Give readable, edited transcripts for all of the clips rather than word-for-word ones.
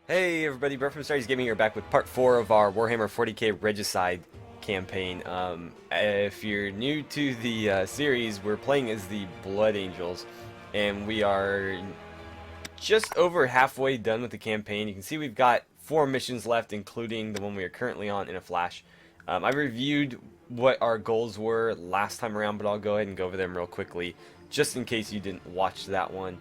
Hey everybody, Brett from Stars Gaming here, back with part 4 of our Warhammer 40k Regicide campaign. If you're new to the series, we're playing as the Blood Angels, and we are just over halfway done with the campaign. You can see we've got 4 missions left, including the one we are currently on in a flash. I reviewed what our goals were last time around, but I'll go ahead and go over them real quickly, just in case you didn't watch that one.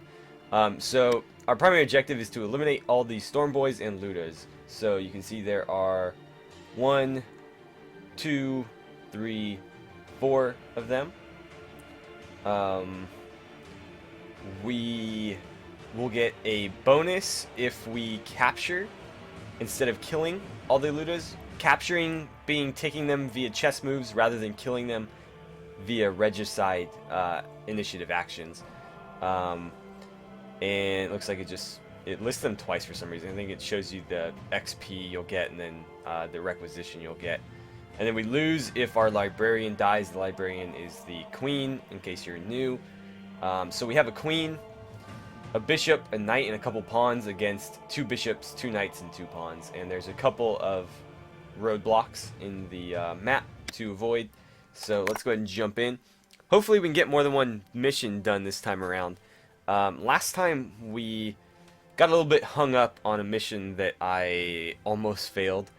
So our primary objective is to eliminate all the Storm Boys and Looters. So you can see there are 1, 2, 3, 4 of them. We will get a bonus if we capture instead of killing all the Looters. Capturing being taking them via chess moves rather than killing them via Regicide initiative actions. And it looks like it lists them twice for some reason. I think it shows you the XP you'll get and then the requisition you'll get. And then we lose if our librarian dies. The librarian is the queen, in case you're new. So we have a queen, a bishop, a knight, and a couple pawns against 2 bishops, 2 knights, and 2 pawns. And there's a couple of roadblocks in the map to avoid. So let's go ahead and jump in. Hopefully we can get more than one mission done this time around. Last time we got a little bit hung up on a mission that I almost failed,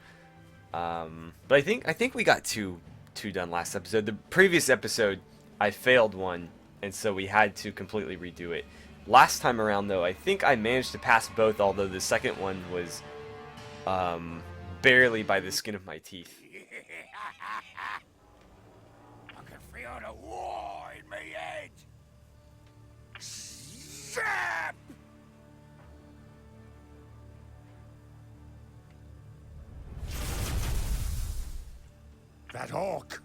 but I think we got two done last episode. The previous episode I failed one, and so we had to completely redo it. Last time around though, I think I managed to pass both, although the second one was barely by the skin of my teeth. I can feel the war in my head. Zap! That orc,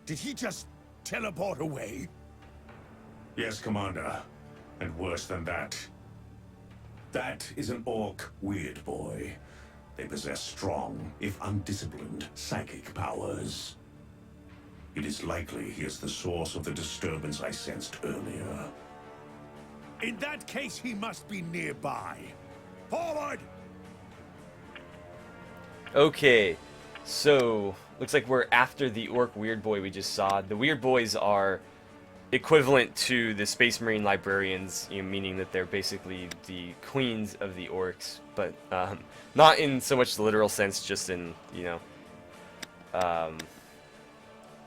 did he just teleport away? Yes, Commander. And worse than that. That is an orc weird boy. They possess strong, if undisciplined, psychic powers. It is likely he is the source of the disturbance I sensed earlier. In that case, he must be nearby. Forward! Okay, so looks like we're after the orc weird boy we just saw. The weird boys are equivalent to the Space Marine librarians, meaning that they're basically the queens of the orcs, but not in so much the literal sense, just in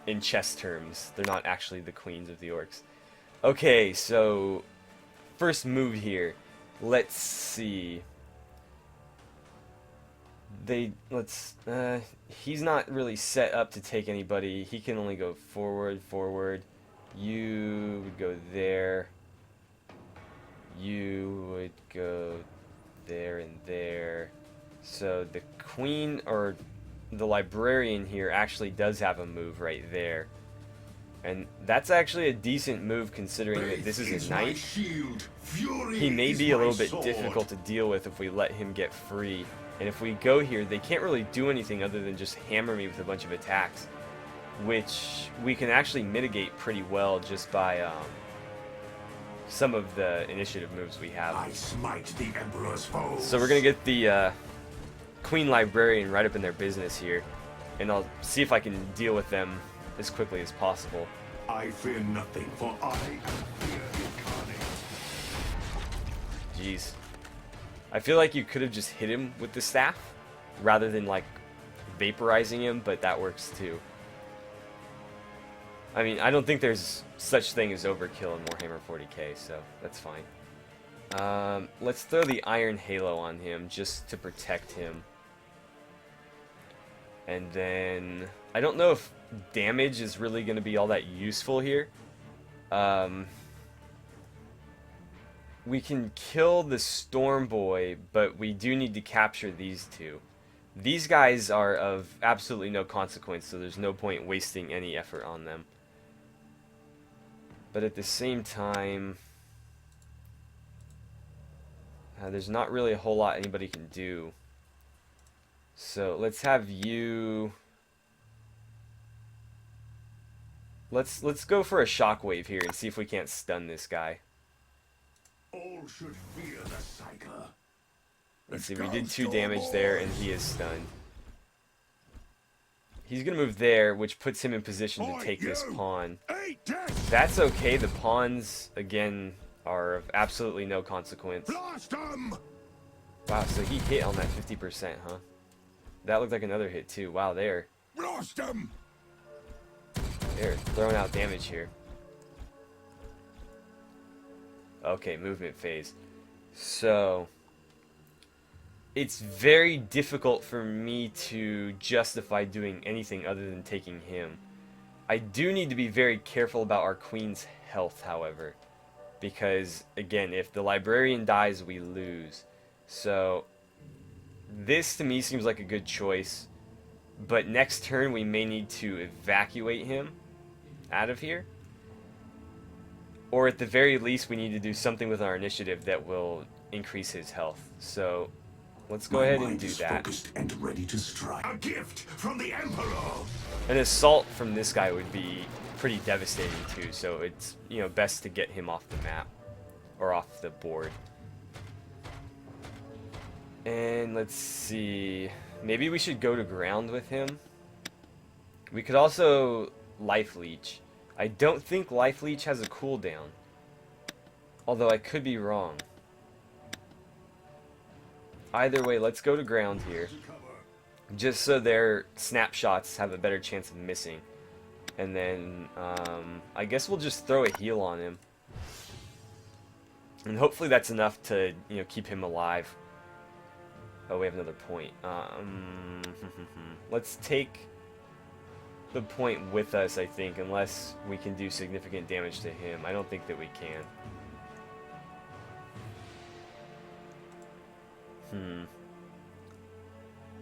in chess terms. They're not actually the queens of the orcs. Okay, so first move here. Let's see. He's not really set up to take anybody. He can only go forward. You would go there. You would go there and there. So the queen or the librarian here actually does have a move right there. And that's actually a decent move considering that this is a knight. He may be a little bit difficult to deal with if we let him get free. And if we go here, they can't really do anything other than just hammer me with a bunch of attacks, which we can actually mitigate pretty well just by some of the initiative moves we have. I smite the Emperor's foes. So we're going to get the Queen Librarian right up in their business here, and I'll see if I can deal with them as quickly as possible. I fear nothing, for I am fear incarnate. Jeez. I feel like you could have just hit him with the staff rather than like vaporizing him, but that works too. I mean, I don't think there's such thing as overkill in Warhammer 40k, so that's fine. Let's throw the Iron Halo on him just to protect him. And then I don't know if damage is really going to be all that useful here. We can kill the Storm Boy, but we do need to capture these 2. These guys are of absolutely no consequence, so there's no point wasting any effort on them. But at the same time, there's not really a whole lot anybody can do. So let's have you... Let's go for a shockwave here and see if we can't stun this guy. All should fear the Psyker. Let's see, we did 2 damage there, and he is stunned. He's going to move there, which puts him in position to take this pawn. That's okay. The pawns, again, are of absolutely no consequence. Wow, so he hit on that 50%, huh? That looked like another hit, too. Wow, they're throwing out damage here. Okay, movement phase. So it's very difficult for me to justify doing anything other than taking him. I do need to be very careful about our queen's health, however, because, again, if the librarian dies, we lose. So this, to me, seems like a good choice, but next turn we may need to evacuate him out of here. Or at the very least, we need to do something with our initiative that will increase his health. So let's go ahead and do that. And ready to strike. A gift from the Emperor. An assault from this guy would be pretty devastating too. So it's, you know, best to get him off the map or off the board. And let's see. Maybe we should go to ground with him. We could also life leech. I don't think Life Leech has a cooldown. Although I could be wrong. Either way, let's go to ground here. Just so their snapshots have a better chance of missing. And then, I guess we'll just throw a heal on him. And hopefully that's enough to, you know, keep him alive. Oh, we have another point. Let's take the point with us, I think, unless we can do significant damage to him. I don't think that we can.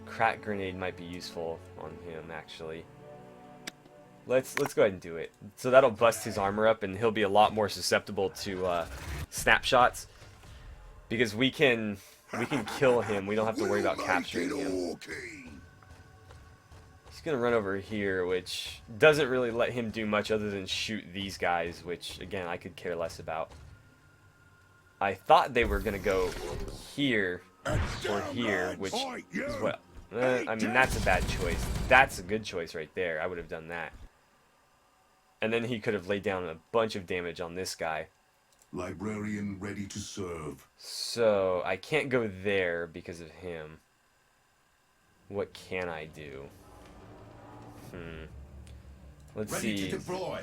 Crack grenade might be useful on him, actually. Let's go ahead and do it. So that'll bust his armor up, and he'll be a lot more susceptible to snapshots, because we can kill him. We don't have to worry about capturing him. He's going to run over here, which doesn't really let him do much other than shoot these guys, which, again, I could care less about. I thought they were going to go here or here, which is what... I mean, that's a bad choice. That's a good choice right there. I would have done that. And then he could have laid down a bunch of damage on this guy. Librarian ready to serve. So, I can't go there because of him. What can I do? Let's see.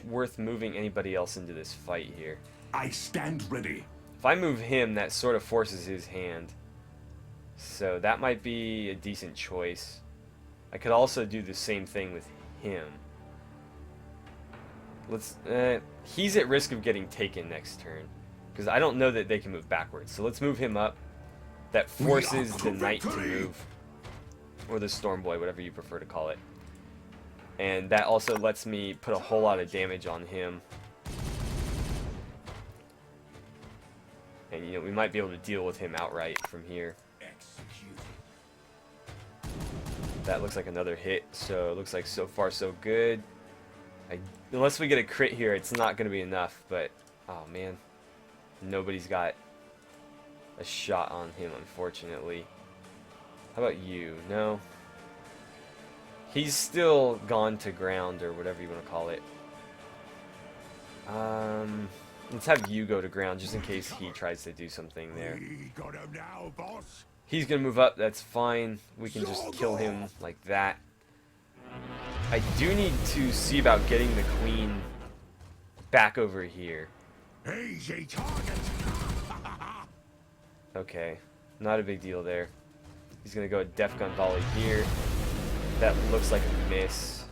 Worth moving anybody else into this fight here. I stand ready. If I move him, that sort of forces his hand. So that might be a decent choice. I could also do the same thing with him. Let's. He's at risk of getting taken next turn, because I don't know that they can move backwards. So let's move him up. That forces the knight to move, or the storm boy, whatever you prefer to call it. And that also lets me put a whole lot of damage on him. And, you know, we might be able to deal with him outright from here. That looks like another hit, so it looks like so far so good. Unless we get a crit here, it's not going to be enough, but, oh man. Nobody's got a shot on him, unfortunately. How about you? No? He's still gone to ground, or whatever you want to call it. Let's have you go to ground, just in case he tries to do something there. He's going to move up, that's fine. We can just kill him like that. I do need to see about getting the queen back over here. Okay, not a big deal there. He's going to go Def Gun Volley here. That looks like a miss.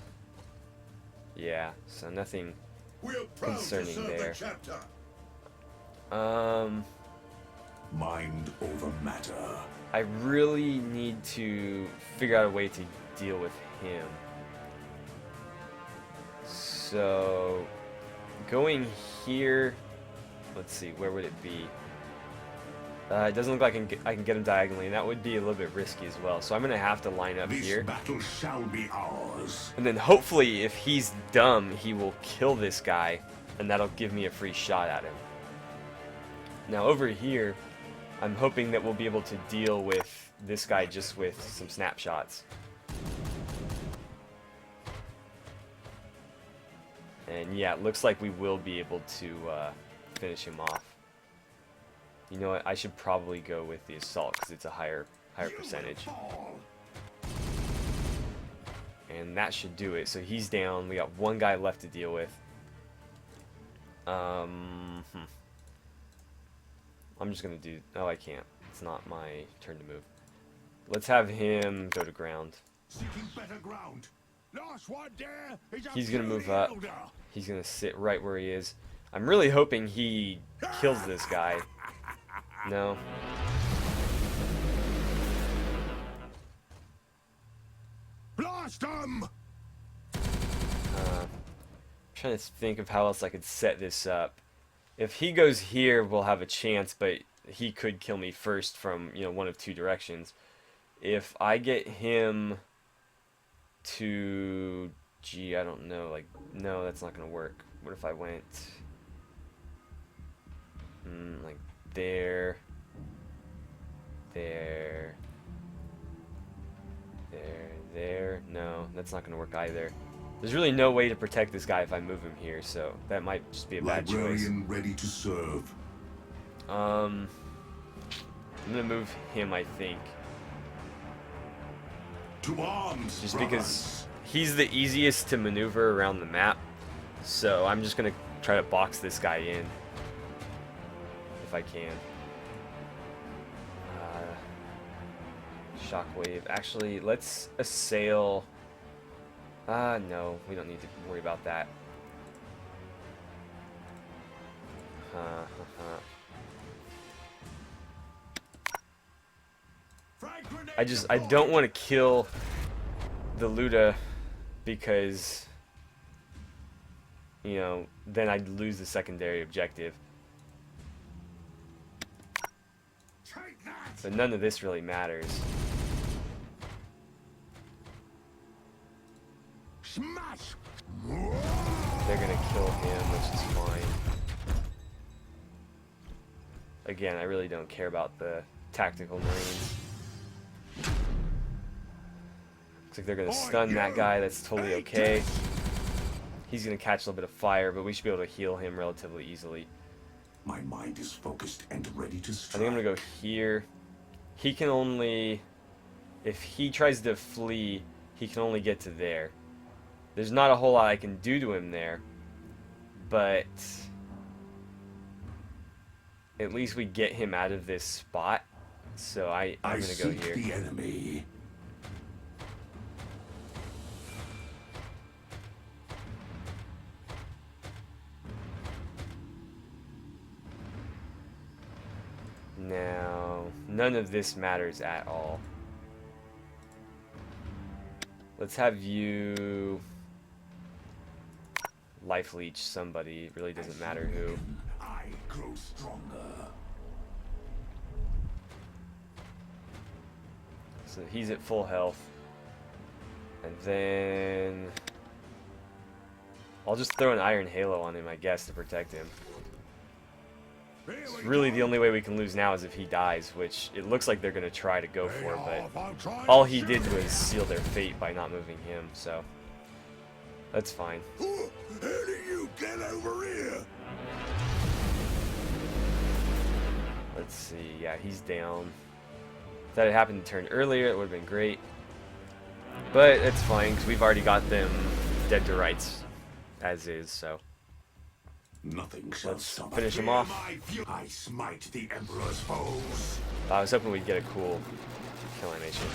Yeah, so nothing concerning there. Mind over matter. I really need to figure out a way to deal with him. So, going here, let's see, where would it be? It doesn't look like I can get him diagonally, and that would be a little bit risky as well. So I'm going to have to line up here. This battle shall be ours. And then hopefully, if he's dumb, he will kill this guy, and that'll give me a free shot at him. Now over here, I'm hoping that we'll be able to deal with this guy just with some snapshots. And yeah, it looks like we will be able to finish him off. You know what? I should probably go with the assault because it's a higher percentage. And that should do it. So he's down. We got one guy left to deal with. I'm just gonna do. Oh, I can't. It's not my turn to move. Let's have him go to ground. He's gonna move up. He's gonna sit right where he is. I'm really hoping he kills this guy. No. Blast him! Trying to think of how else I could set this up. If he goes here, we'll have a chance, but he could kill me first from, you know, one of two directions. If I get him to, gee, I don't know, like, no, that's not gonna work. What if I went like there, there, there? No, that's not gonna work either. There's really no way to protect this guy if I move him here, so that might just be a bad choice. Librarian ready to serve. I'm gonna move him, I think. To arms, Just brothers. because he's the easiest to maneuver around the map. So I'm just gonna try to box this guy in. If I can. Shockwave. Actually, let's assail. No, we don't need to worry about that. I don't want to kill the Luda because, you know, then I'd lose the secondary objective. So none of this really matters. Smash! They're gonna kill him, which is fine. Again, I really don't care about the tactical marines. Looks like they're gonna stun that guy, that's totally okay. He's gonna catch a little bit of fire, but we should be able to heal him relatively easily. My mind is focused and ready to I strike. think I'm gonna go here. He can only, if he tries to flee, he can only get to there. There's not a whole lot I can do to him there, but at least we get him out of this spot. So I'm gonna go seek here. the enemy. Now, none of this matters at all. Let's have you life leech somebody. It really doesn't matter who. I grow stronger. So he's at full health. And then I'll just throw an Iron Halo on him, I guess, to protect him. It's really the only way we can lose now is if he dies, which it looks like they're going to try to go for, but all he did was seal their fate by not moving him, so that's fine. How do you get over here? Let's see, yeah, he's down. If that had happened to turn earlier, it would have been great. But it's fine, because we've already got them dead to rights, as is, so. Nothing shall Let's stop finish us. him off. I smite the Emperor's foes. I was hoping we'd get a cool kill animation.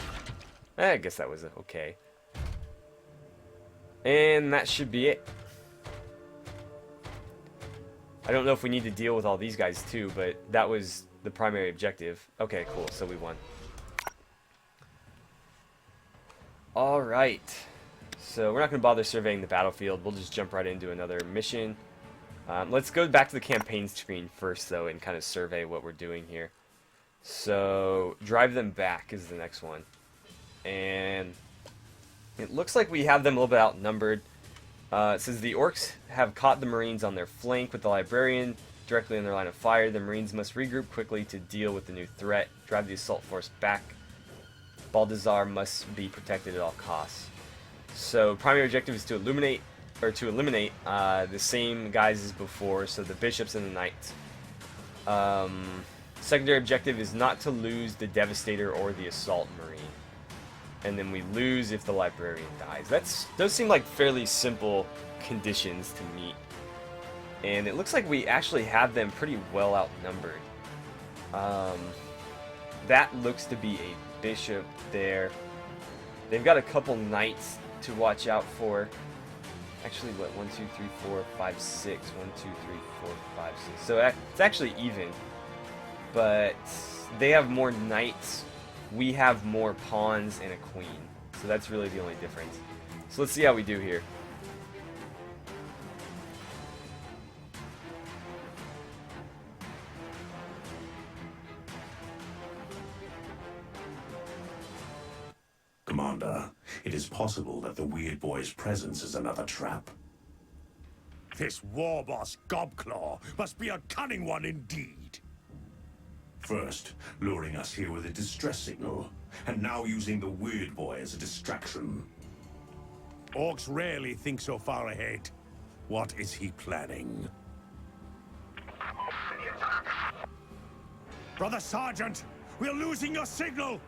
I guess that was okay. And that should be it. I don't know if we need to deal with all these guys too, but that was the primary objective. Okay, cool, so we won. Alright. So we're not going to bother surveying the battlefield. We'll just jump right into another mission. Let's go back to the campaign screen first, though, and kind of survey what we're doing here. So, drive them back is the next one. And it looks like we have them a little bit outnumbered. It says the Orks have caught the Marines on their flank with the Librarian directly in their line of fire. The Marines must regroup quickly to deal with the new threat. Drive the assault force back Baldassar must be protected at all costs. So primary objective is to eliminate the same guys as before, so the bishops and the knights. Secondary objective is not to lose the Devastator or the Assault Marine. And then we lose if the Librarian dies. Those seem like fairly simple conditions to meet. And it looks like we actually have them pretty well outnumbered. That looks to be a bishop there. They've got a couple knights to watch out for. Actually, what? 1, 2, 3, 4, 5, 6. 1, 2, 3, 4, 5, 6. So it's actually even. But they have more knights. We have more pawns and a queen. So that's really the only difference. So let's see how we do here. Commander, it is possible that the Weird Boy's presence is another trap. This war boss Gobclaw must be a cunning one indeed. First, luring us here with a distress signal, and now using the Weird Boy as a distraction. Orks rarely think so far ahead. What is he planning? Brother Sergeant, we're losing your signal!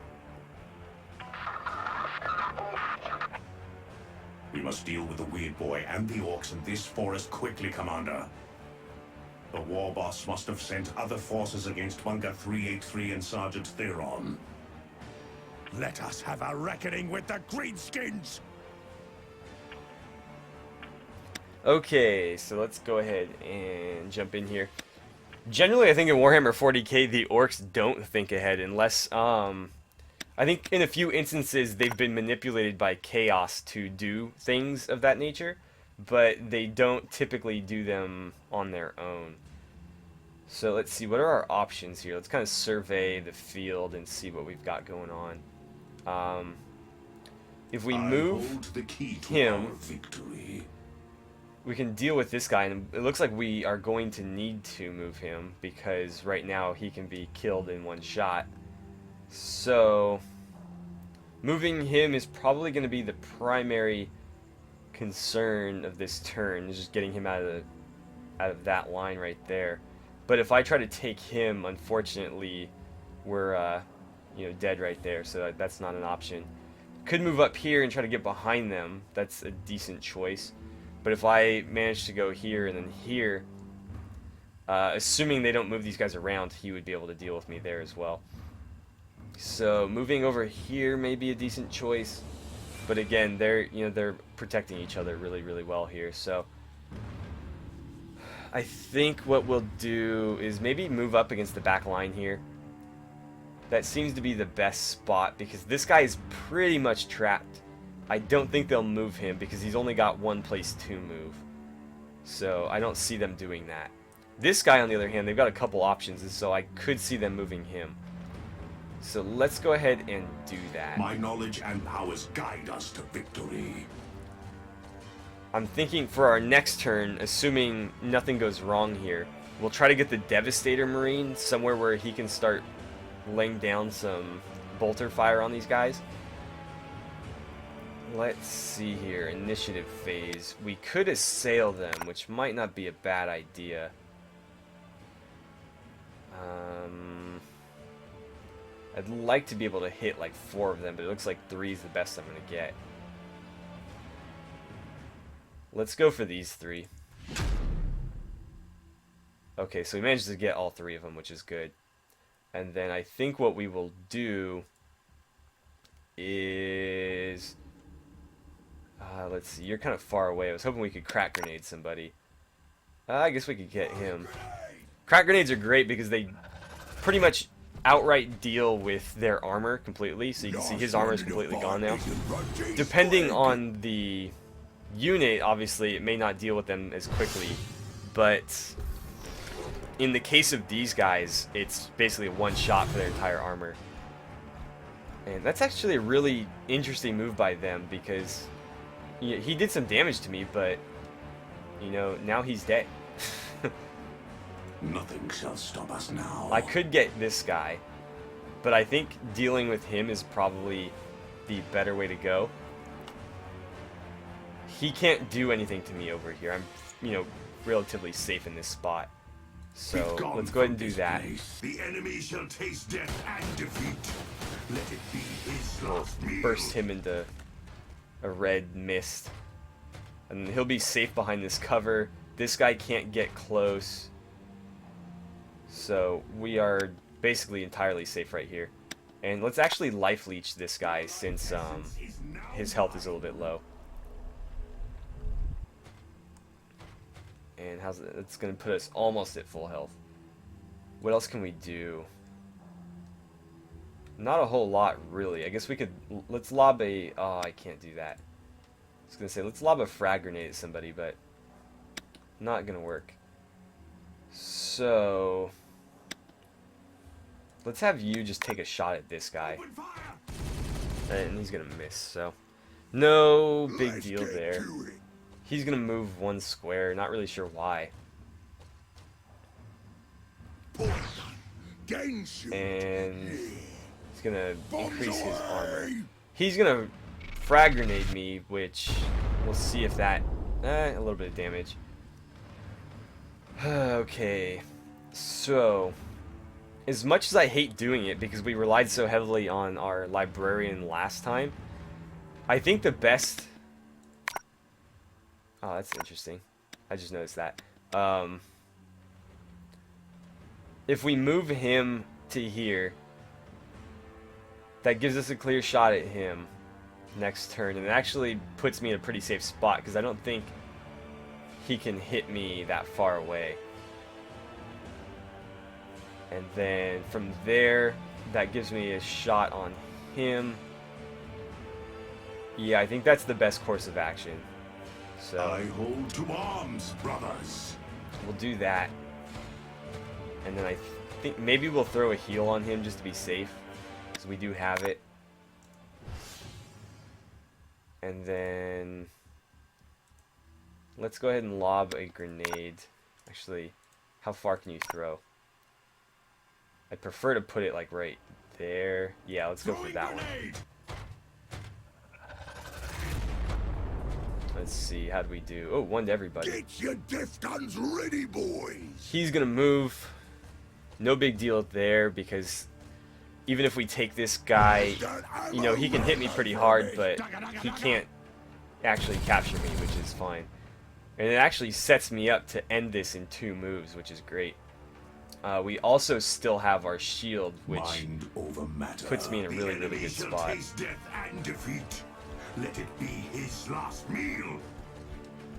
We must deal with the Weird Boy and the Orks in this forest quickly, Commander. The war boss must have sent other forces against Bunker 383 and Sergeant Theron. Let us have a reckoning with the Greenskins! Okay, so let's go ahead and jump in here. Generally, I think in Warhammer 40k, the Orks don't think ahead unless, I think in a few instances they've been manipulated by chaos to do things of that nature, but they don't typically do them on their own. So let's see, what are our options here? Let's kind of survey the field and see what we've got going on. If we move the key to him, our victory. We can deal with this guy, and it looks like we are going to need to move him because right now he can be killed in one shot. So moving him is probably going to be the primary concern of this turn, is just getting him out of that line right there. But if I try to take him, unfortunately, we're dead right there, so that's not an option. Could move up here and try to get behind them. That's a decent choice. But if I manage to go here and then here, assuming they don't move these guys around, he would be able to deal with me there as well. So moving over here may be a decent choice, but again, they're protecting each other really, really well here. So I think what we'll do is maybe move up against the back line here. That seems to be the best spot because this guy is pretty much trapped. I don't think they'll move him because he's only got one place to move. So I don't see them doing that. This guy, on the other hand, they've got a couple options, and so I could see them moving him. So let's go ahead and do that. My knowledge and powers guide us to victory. I'm thinking for our next turn, assuming nothing goes wrong here, we'll try to get the Devastator Marine somewhere where he can start laying down some bolter fire on these guys. Let's see here, initiative phase. We could assail them, which might not be a bad idea. I'd like to be able to hit like 4 of them, but it looks like 3 is the best I'm going to get. Let's go for these 3. Okay, so we managed to get all 3 of them, which is good. And then I think what we will do is... let's see, you're kind of far away. I was hoping we could crack grenade somebody. I guess we could get him. Crack grenades are great because they pretty much outright deal with their armor completely. So you can see his armor is completely gone now. Depending on the unit, obviously, it may not deal with them as quickly. But in the case of these guys, it's basically a one shot for their entire armor. And that's actually a really interesting move by them because he did some damage to me, but now he's dead. Nothing shall stop us now. I could get this guy, but I think dealing with him is probably the better way to go. He can't do anything to me over here. I'm, you know, relatively safe in this spot. So let's go ahead and do that. The enemy shall taste death and defeat. Let it be his last meal. Burst him into a red mist. And he'll be safe behind this cover. This guy can't get close. So we are basically entirely safe right here. And let's actually life leech this guy since his health is a little bit low. And how's it? It's going to put us almost at full health. What else can we do? Not a whole lot, really. I guess we could... Let's lob a... Oh, I can't do that. I was going to say, let's lob a frag grenade at somebody, but... Not going to work. So... Let's have you just take a shot at this guy. And he's going to miss, so... No big deal there. He's going to move one square. Not really sure why. And he's going to increase his armor. He's going to frag grenade me, which we'll see if that... a little bit of damage. Okay. So... As much as I hate doing it, because we relied so heavily on our librarian last time, I think the best... Oh, that's interesting. I just noticed that. If we move him to here, that gives us a clear shot at him next turn, and it actually puts me in a pretty safe spot, because I don't think he can hit me that far away. And then from there, that gives me a shot on him. Yeah, I think that's the best course of action. So I hold to arms, brothers. We'll do that. And then I think maybe we'll throw a heal on him just to be safe, because we do have it. And then let's go ahead and lob a grenade. Actually, how far can you throw? I'd prefer to put it like right there. Yeah, let's go for that one. Let's see, how do we do? Oh, one to everybody. Get your death guns ready, boys. He's gonna move. No big deal there, because even if we take this guy, you know, he can hit me pretty hard, but he can't actually capture me, which is fine. And it actually sets me up to end this in 2 moves, which is great. We also still have our shield, which puts me in a really, really good spot. Let it be his last meal.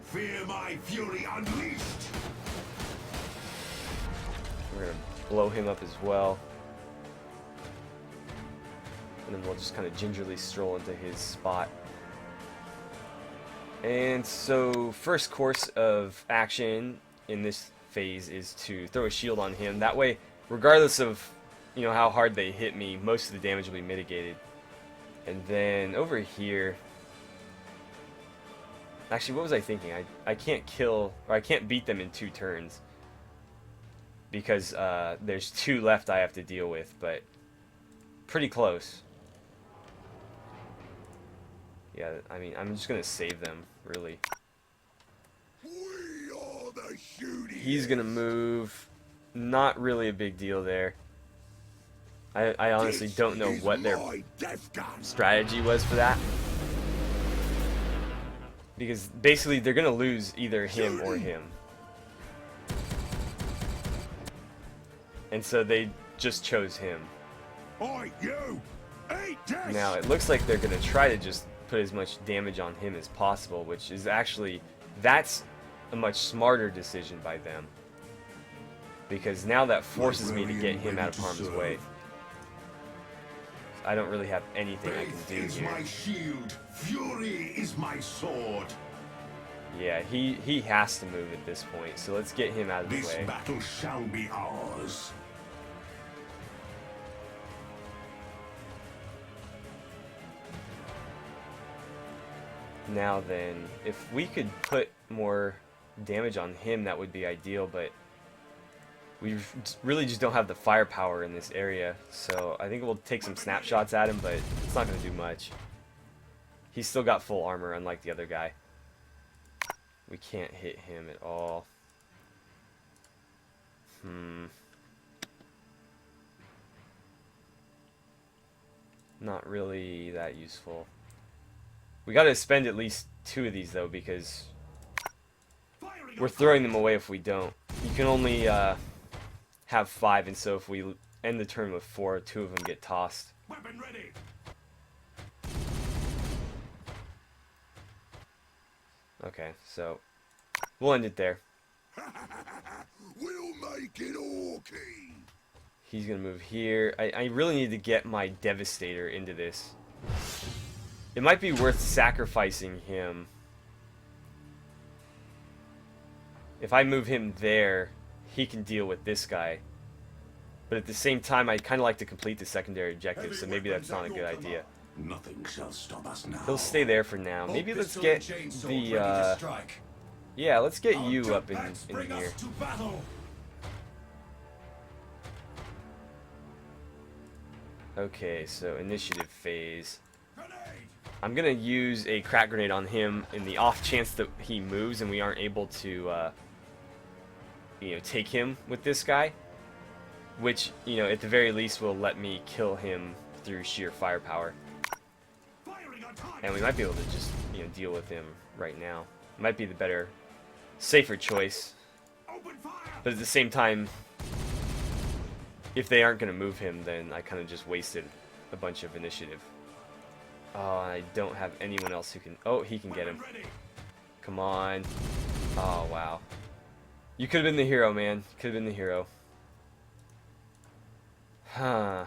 Fear my fury unleashed. We're gonna blow him up as well. And then we'll just kind of gingerly stroll into his spot. And so, first course of action in this phase is to throw a shield on him. That way, regardless of, you know, how hard they hit me, most of the damage will be mitigated. And then over here, actually, what was I thinking? I can't kill, or I can't beat them in 2 turns, because there's 2 left I have to deal with, but pretty close. Yeah, I mean, I'm just gonna save them, really. He's gonna move. Not really a big deal there. I honestly don't know what their strategy was for that. Because basically they're going to lose either him or him. And so they just chose him. Now it looks like they're going to try to just put as much damage on him as possible, which is actually, that's a much smarter decision by them. Because now that forces me to get him out of harm's way. I don't really have anything I can do here. My shield, fury is my sword. Yeah, he has to move at this point, so let's get him out of the way. This battle shall be ours. Now then, if we could put more damage on him, that would be ideal, but We really just don't have the firepower in this area, so I think we'll take some snapshots at him, but it's not going to do much. He's still got full armor, unlike the other guy. We can't hit him at all. Not really that useful. We got to spend at least 2 of these, though, because we're throwing them away if we don't. You can only have 5, and so if we end the turn with 4, 2 of them get tossed. Weapon ready. Okay, so we'll end it there. We'll make it orky. He's gonna move here. I really need to get my Devastator into this. It might be worth sacrificing him. If I move him there, he can deal with this guy. But at the same time, I kind of like to complete the secondary objective, so maybe that's not a good idea. Nothing shall stop us now. He'll stay there for now. Maybe let's get the, yeah, let's get you up in here. Okay, so initiative phase. I'm gonna use a crack grenade on him in the off chance that he moves and we aren't able to, you know, take him with this guy. Which, you know, at the very least will let me kill him through sheer firepower. And we might be able to just, you know, deal with him right now. Might be the better, safer choice. But at the same time, if they aren't going to move him, then I kind of just wasted a bunch of initiative. Oh, I don't have anyone else who can... Oh, he can get him. Come on. Oh, wow. You could have been the hero, man. Could have been the hero. Huh.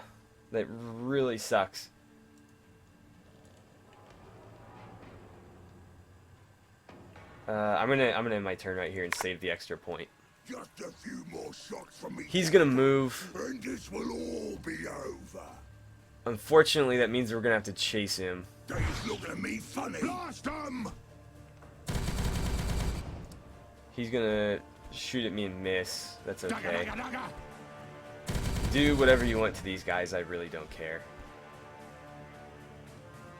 That really sucks. I'm gonna end my turn right here and save the extra point. Just a few more shots from me. He's gonna move. And this will all be over. Unfortunately, that means we're gonna have to chase him. They's looking at me funny. Blast 'em! He's gonna shoot at me and miss. That's okay. Do whatever you want to these guys. I really don't care.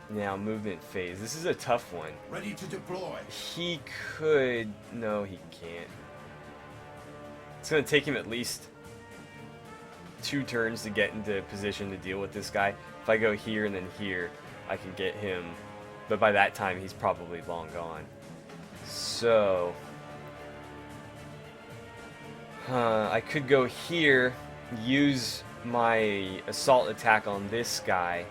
Now, movement phase. This is a tough one. Ready to deploy. He could... No, he can't. It's going to take him at least 2 turns to get into position to deal with this guy. If I go here and then here, I can get him. But by that time, he's probably long gone. So... I could go here, use my assault attack on this guy,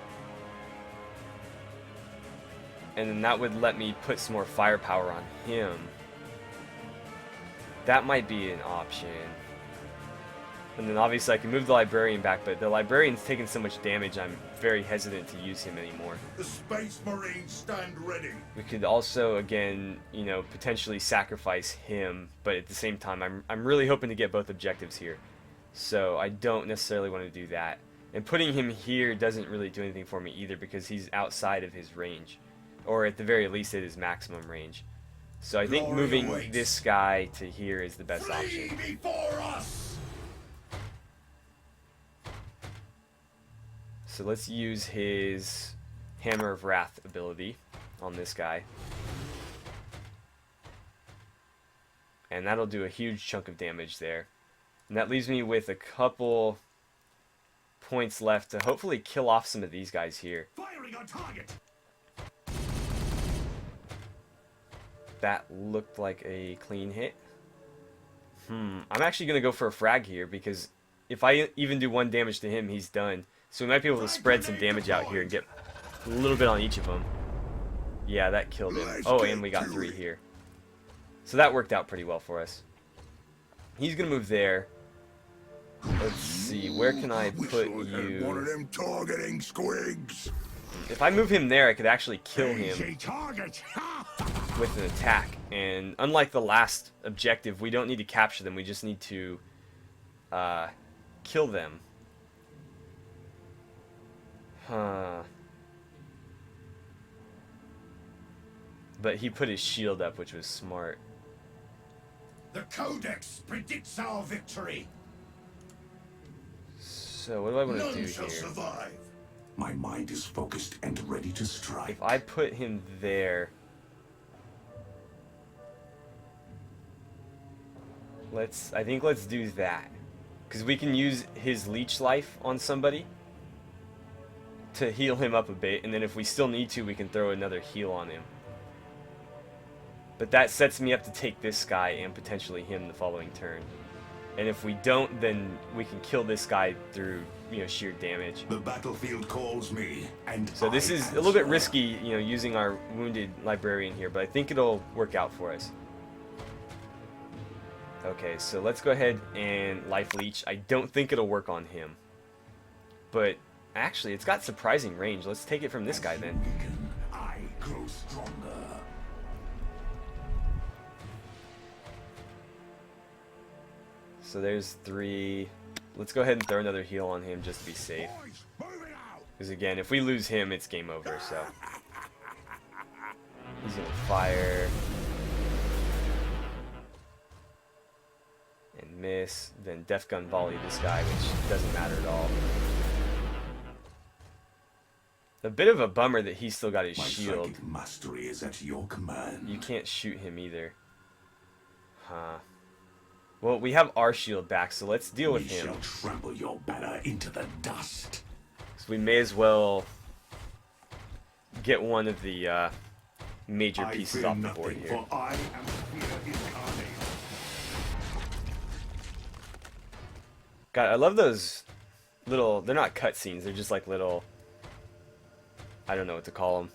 and then that would let me put some more firepower on him. That might be an option. And then obviously I can move the librarian back, but the librarian's taking so much damage I'm very hesitant to use him anymore. The Space Marines stand ready. We could also, again, you know, potentially sacrifice him, but at the same time I'm really hoping to get both objectives here. So I don't necessarily want to do that. And putting him here doesn't really do anything for me either because he's outside of his range. Or at the very least at his maximum range. So I think moving this guy to here is the best option. Before us. So let's use his Hammer of Wrath ability on this guy. And that'll do a huge chunk of damage there. And that leaves me with a couple points left to hopefully kill off some of these guys here. Firing on target. That looked like a clean hit. I'm actually going to go for a frag here because if I even do 1 damage to him, he's done. So we might be able to spread some damage out here and get a little bit on each of them. Yeah, that killed him. Oh, and we got 3 here. So that worked out pretty well for us. He's going to move there. Let's see, where can I put you? One of them targeting squigs. If I move him there, I could actually kill him with an attack. And unlike the last objective, we don't need to capture them. We just need to kill them. Huh. But he put his shield up, which was smart. The Codex predicts our victory. So what do I want to do None shall here? survive. My mind is focused and ready to strike. If I put him there, I think let's do that, because we can use his leech life on somebody to heal him up a bit, and then if we still need to, we can throw another heal on him. But that sets me up to take this guy and potentially him the following turn. And if we don't, then we can kill this guy through, you know, sheer damage. The battlefield calls me, and So this is a little bit risky, you know, using our wounded librarian here, but I think it'll work out for us. Okay, so let's go ahead and life leech. I don't think it'll work on him, but actually, it's got surprising range. Let's take it from this guy then. I grow stronger. So there's 3. Let's go ahead and throw another heal on him just to be safe. Boys, moving out. Because again, if we lose him, it's game over, so. He's gonna fire. And miss. Then Def Gun volley this guy, which doesn't matter at all. A bit of a bummer that he's still got his My shield. psychic mastery is at your command. You can't shoot him either. Huh. Well, we have our shield back, so let's deal with We him. shall trample your banner into the dust. So we may as well get one of the major I pieces fear off the board nothing, here. for I am fear incarnate. God, I love those little, they're not cutscenes, they're just like little, I don't know what to call them.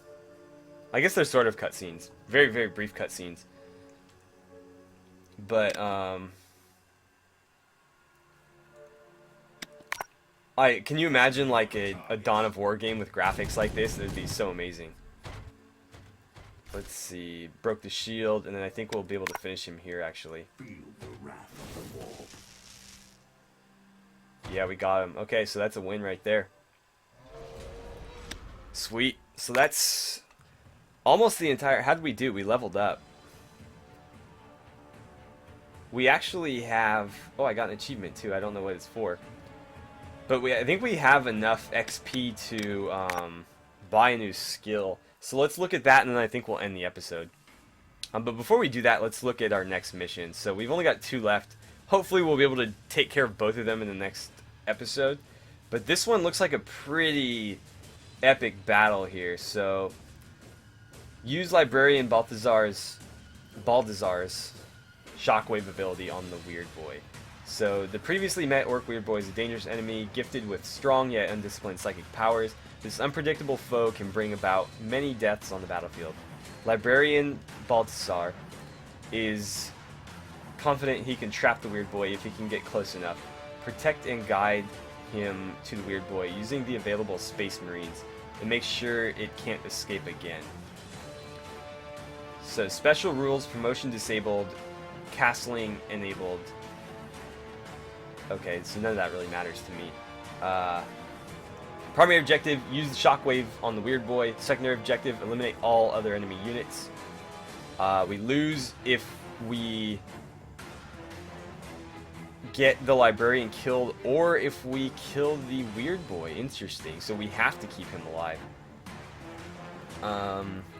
I guess they're sort of cutscenes. Very, very brief cutscenes. But, can you imagine like a Dawn of War game with graphics like this? It would be so amazing. Let's see, broke the shield, and then I think we'll be able to finish him here actually. Feel the wrath of the war. Yeah, we got him. Okay, so that's a win right there. Sweet. So that's almost the entire... How did we do? We leveled up. We actually have... Oh, I got an achievement too. I don't know what it's for. But I think we have enough XP to buy a new skill. So let's look at that, and then I think we'll end the episode. But before we do that, let's look at our next mission. So we've only got 2 left. Hopefully we'll be able to take care of both of them in the next episode. But this one looks like a pretty epic battle here. So use Librarian Balthazar's Shockwave ability on the Weird Boy. So the previously met Orc Weird Boy is a dangerous enemy, gifted with strong yet undisciplined psychic powers. This unpredictable foe can bring about many deaths on the battlefield. Librarian Balthazar is confident he can trap the Weird Boy if he can get close enough. Protect and guide him to the Weird Boy using the available Space Marines and make sure it can't escape again. So special rules, promotion disabled, castling enabled. Okay, so none of that really matters to me. Primary objective, use the Shockwave on the Weird Boy. Secondary objective, eliminate all other enemy units. We lose if we get the Librarian killed, or if we kill the Weird Boy. Interesting, so we have to keep him alive.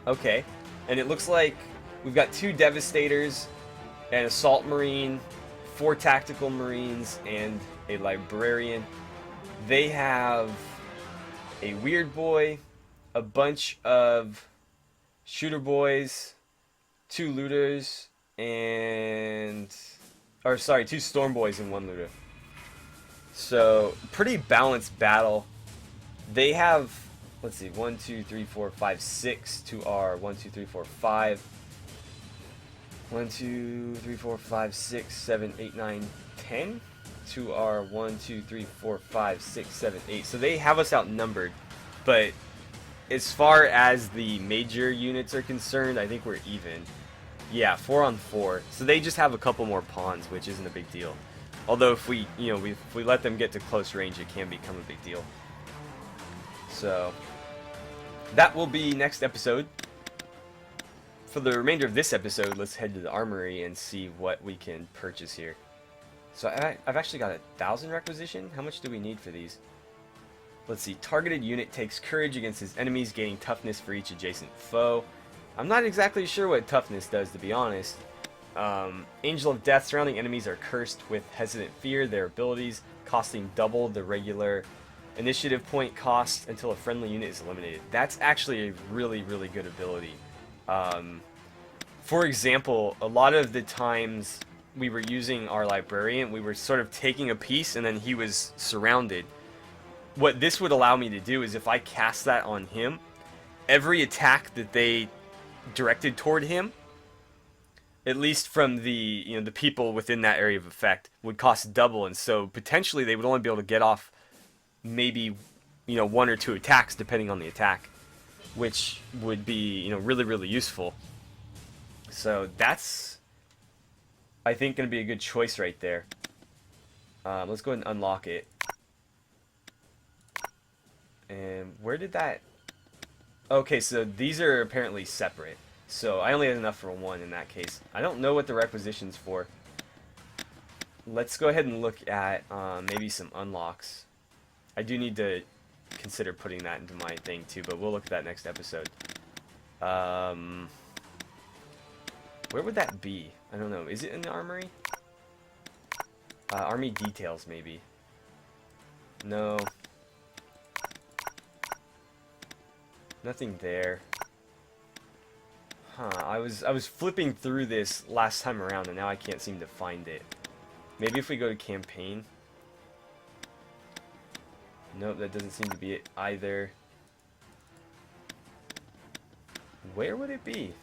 Okay, and it looks like we've got 2 Devastators, an Assault Marine, 4 Tactical Marines, and a Librarian. They have a Weird Boy, a bunch of Shooter Boys, 2 Looters, and... Or, sorry, 2 Storm Boys and 1 Looter. So, pretty balanced battle. They have, let's see, 1, 2, 3, 4, 5, 6 to our 1, 2, 3, 4, 5. 1, 2, 3, 4, 5, 6, 7, 8, 9, 10 to our 1, 2, 3, 4, 5, 6, 7, 8. So they have us outnumbered, but as far as the major units are concerned, I think we're even. Yeah, 4 on 4. So they just have a couple more pawns, which isn't a big deal. Although if we, if we let them get to close range, it can become a big deal. So that will be next episode. For the remainder of this episode, let's head to the armory and see what we can purchase here. So I've actually got 1,000 requisition. How much do we need for these? Let's see. Targeted unit takes courage against his enemies, gaining toughness for each adjacent foe. I'm not exactly sure what toughness does, to be honest. Angel of Death. Surrounding enemies are cursed with hesitant fear. Their abilities costing double the regular initiative point cost until a friendly unit is eliminated. That's actually a really, really good ability. For example, a lot of the times we were using our librarian, we were sort of taking a piece and then he was surrounded. What this would allow me to do is if I cast that on him, every attack that they directed toward him, at least from the the people within that area of effect, would cost double, and so potentially they would only be able to get off maybe 1 or 2 attacks depending on the attack, which would be really, really useful. So that's, I think, going to be a good choice right there. Let's go ahead and unlock it. And where did that... Okay, so these are apparently separate. So I only had enough for 1 in that case. I don't know what the requisition's for. Let's go ahead and look at maybe some unlocks. I do need to consider putting that into my thing too, but we'll look at that next episode. Where would that be? I don't know. Is it in the armory? Army details, maybe. No. Nothing there. Huh, I was flipping through this last time around and now I can't seem to find it. Maybe if we go to campaign. Nope, that doesn't seem to be it either. Where would it be?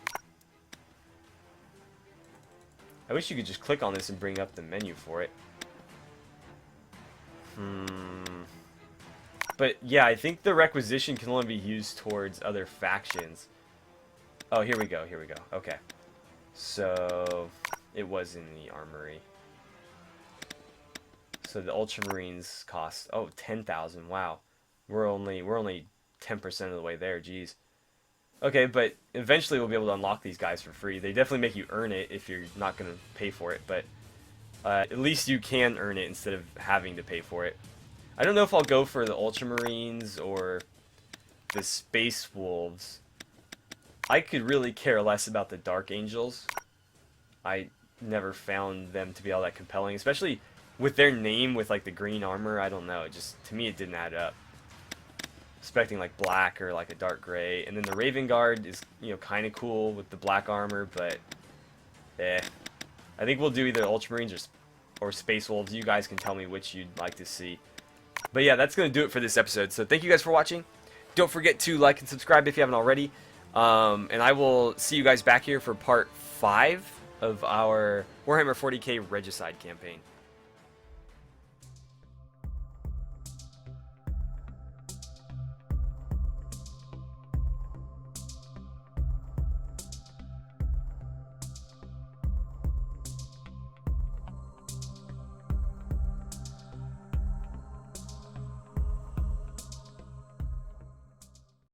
I wish you could just click on this and bring up the menu for it. But yeah, I think the requisition can only be used towards other factions. Oh, here we go, here we go. Okay. So, it was in the armory. So the Ultramarines cost, 10,000, wow. We're only 10% of the way there, geez. Okay, but eventually we'll be able to unlock these guys for free. They definitely make you earn it if you're not going to pay for it, but at least you can earn it instead of having to pay for it. I don't know if I'll go for the Ultramarines or the Space Wolves. I could really care less about the Dark Angels. I never found them to be all that compelling, especially with their name with like the green armor. I don't know, it just, to me, it didn't add up. Expecting like black or like a dark gray, and then the Raven Guard is kind of cool with the black armor, but I think we'll do either Ultramarines or Space Wolves. You guys can tell me which you'd like to see. But yeah, that's going to do it for this episode. So thank you guys for watching. Don't forget to like and subscribe if you haven't already. And I will see you guys back here for part 5 of our Warhammer 40k Regicide campaign.